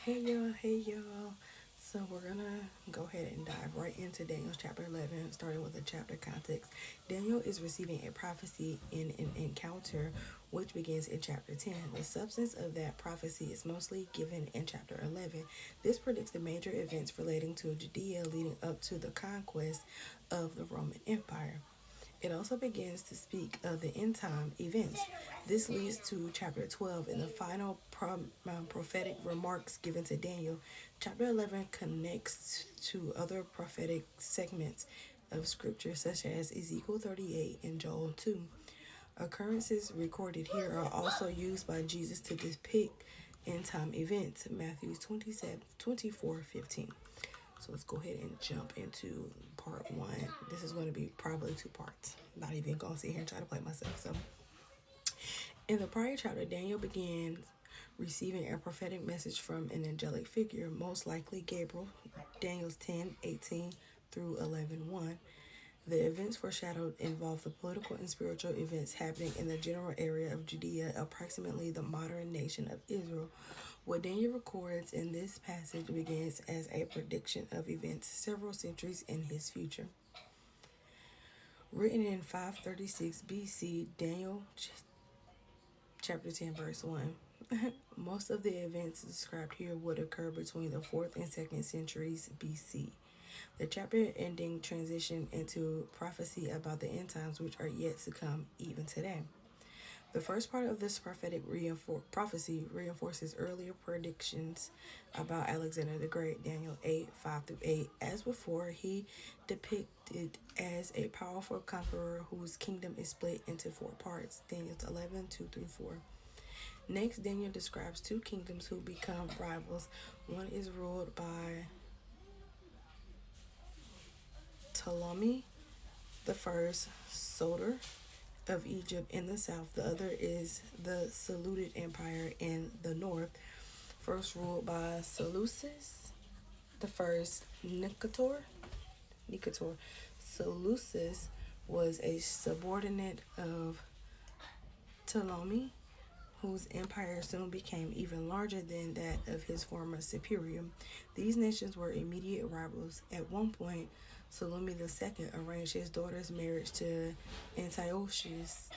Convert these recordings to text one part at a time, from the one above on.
Hey y'all. So we're gonna go ahead and dive right into Daniel chapter 11, starting with the chapter context. Daniel is receiving a prophecy in an encounter which begins in chapter 10. The substance of that prophecy is mostly given in chapter 11. This predicts the major events relating to Judea leading up to the conquest of the Roman Empire. It also begins to speak of the end time events. This leads to chapter 12 and the final prophetic remarks given to Daniel. Chapter 11 connects to other prophetic segments of scripture, such as Ezekiel 38 and Joel 2. Occurrences recorded here are also used by Jesus to depict end time events. Matthew 24:15. So let's go ahead and jump into part one. This is going to be probably two parts. Not even going to sit here and try to play myself. So, in the prior chapter, Daniel began receiving a prophetic message from an angelic figure, most likely Gabriel, Daniel's 10:18 through 11:1. The events foreshadowed involve the political and spiritual events happening in the general area of Judea, approximately the modern nation of Israel. What Daniel records in this passage begins as a prediction of events several centuries in his future. Written in 536 BC, Daniel chapter 10, verse 1. Most of the events described here would occur between the 4th and 2nd centuries BC. The chapter ending transition into prophecy about the end times, which are yet to come even today. The first part of this prophetic prophecy reinforces earlier predictions about Alexander the Great, Daniel 8:5-8. As before, he depicted as a powerful conqueror whose kingdom is split into four parts, Daniel 11:2-4. Next, Daniel describes two kingdoms who become rivals. One is ruled by Ptolemy the First, Soter of Egypt in the south. The other is the Seleucid Empire in the north, first ruled by Seleucus the First, Nicator. Seleucus was a subordinate of Ptolemy, whose empire soon became even larger than that of his former superior. These nations were immediate rivals. At one point, Ptolemy II arranged his daughter's marriage to Antiochus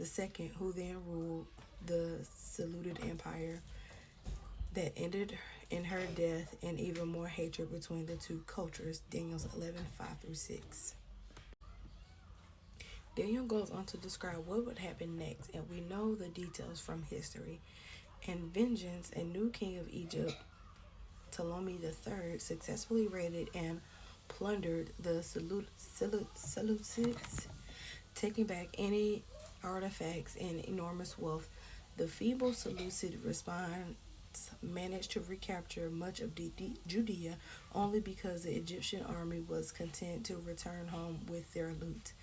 II, who then ruled the Seleucid Empire. That ended in her death and even more hatred between the two cultures. Daniel's 11:5-6. Daniel goes on to describe what would happen next, and we know the details from history. In vengeance, a new king of Egypt, Ptolemy III, successfully raided and plundered the Seleucids, taking back any artifacts and enormous wealth. The feeble Seleucid response managed to recapture much of Judea only because the Egyptian army was content to return home with their loot.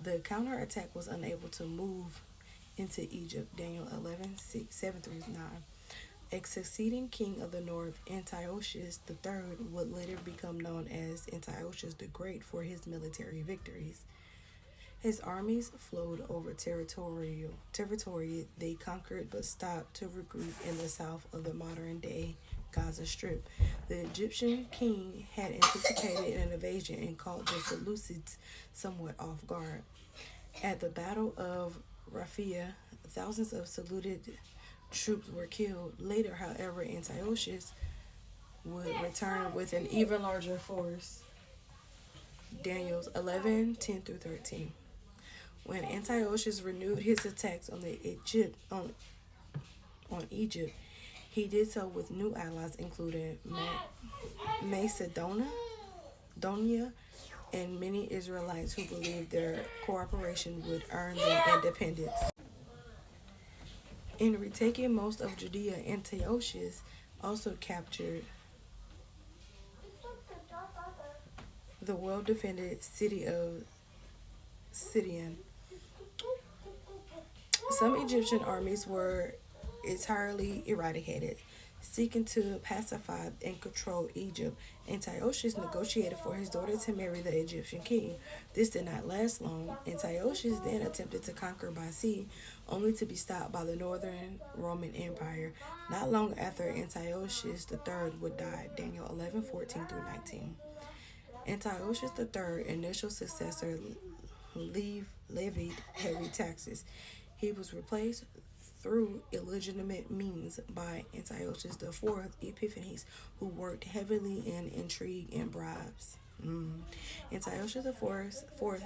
The counterattack was unable to move into Egypt. Daniel 11:7-9. A succeeding king of the north, Antiochus III, would later become known as Antiochus the Great for his military victories. His armies flowed over territory they conquered but stopped to regroup in the south of the modern-day Gaza Strip. The Egyptian king had anticipated an invasion and caught the Seleucids somewhat off guard. At the Battle of Raphia, thousands of Seleucid troops were killed. Later, however, Antiochus would return with an even larger force. Daniel's 11:10-13. When Antiochus renewed his attacks on Egypt, he did so with new allies, including Macedonia, and many Israelites who believed their cooperation would earn them independence. In retaking most of Judea, Antiochus also captured the well-defended city of Sidon. Some Egyptian armies were entirely eradicated. Seeking to pacify and control Egypt, Antiochus negotiated for his daughter to marry the Egyptian king. This did not last long. Antiochus then attempted to conquer by sea, only to be stopped by the Northern Roman Empire. Not long after, Antiochus III would die. Daniel 11:14 through 19. Antiochus III, initial successor, levied heavy taxes. He was replaced through illegitimate means by Antiochus IV Epiphanes, who worked heavily in intrigue and bribes. Antiochus IV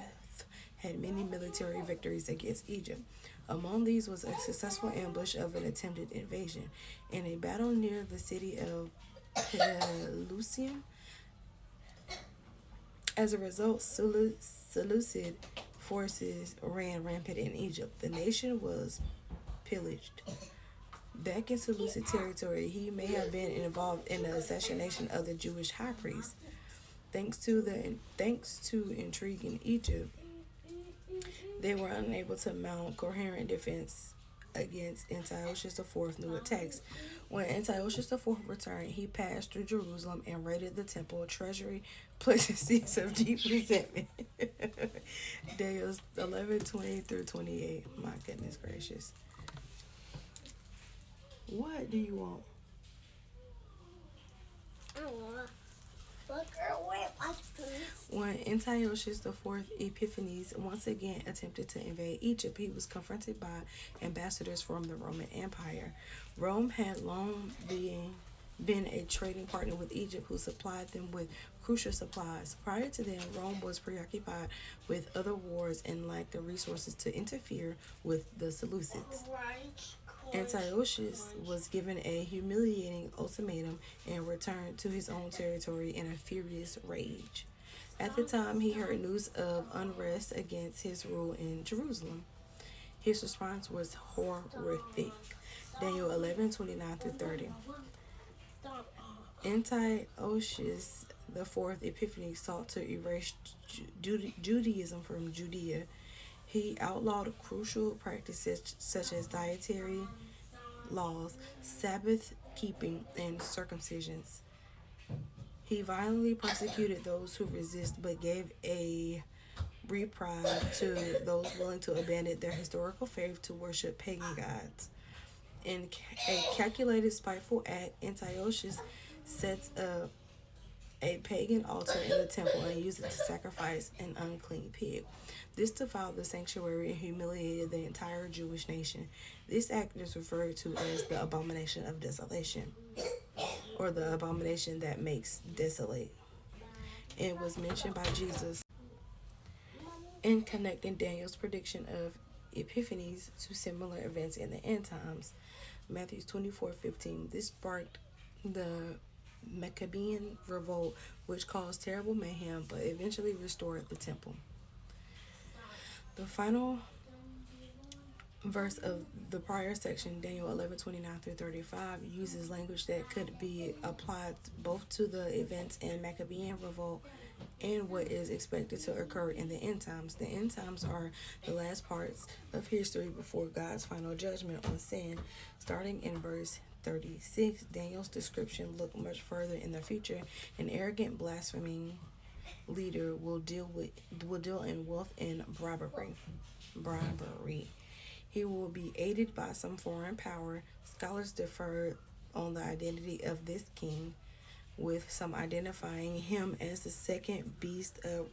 had many military victories against Egypt. Among these was a successful ambush of an attempted invasion. In a battle near the city of Pelusium, as a result, Seleucid forces ran rampant in Egypt. The nation was pillaged. Back in Seleucid territory, he may have been involved in the assassination of the Jewish high priest. Thanks to intrigue in Egypt, they were unable to mount coherent defense against Antiochus IV's new attacks. When Antiochus IV returned, he passed through Jerusalem and raided the temple treasury, placing seeds of deep resentment. Daniel 11:20 through 28. My goodness gracious. What do you want? I want when Antiochus IV Epiphanes once again attempted to invade Egypt, he was confronted by ambassadors from the Roman Empire. Rome had long been a trading partner with Egypt, who supplied them with crucial supplies. Prior to then, Rome was preoccupied with other wars and lacked the resources to interfere with the Seleucids. Antiochus was given a humiliating ultimatum and returned to his own territory in a furious rage. At the time, he heard news of unrest against his rule in Jerusalem. His response was horrific. Daniel 11:29 through 30. Antiochus IV Epiphanes sought to erase Judaism from Judea. He outlawed crucial practices such as dietary laws, Sabbath keeping, and circumcisions. He violently persecuted those who resist, but gave a reprieve to those willing to abandon their historical faith to worship pagan gods. In a calculated, spiteful act, Antiochus sets up a pagan altar in the temple and used it to sacrifice an unclean pig. This defiled the sanctuary and humiliated the entire Jewish nation. This act is referred to as the abomination of desolation, or the abomination that makes desolate. It was mentioned by Jesus in connecting Daniel's prediction of Epiphanes to similar events in the end times. Matthew 24:15. This sparked the Maccabean revolt, which caused terrible mayhem but eventually restored the temple. The final verse of the prior section, Daniel 11:29 through 35, uses language that could be applied both to the events in Maccabean revolt and what is expected to occur in the end times. The end times are the last parts of history before God's final judgment on sin. Starting in verse 36, Daniel's description looked much further in the future. An arrogant, blaspheming leader will deal in wealth and bribery. He will be aided by some foreign power. Scholars differ on the identity of this king, with some identifying him as the second beast of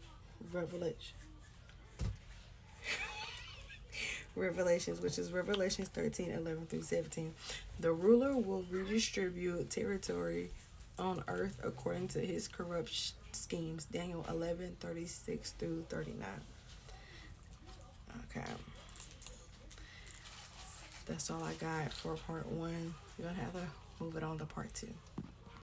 Revelations, which is Revelations 13:11 through 17. The ruler will redistribute territory on earth according to his corrupt schemes. Daniel 11:36 through 39. Okay. That's all I got for part 1. You're going to have to move it on to part 2.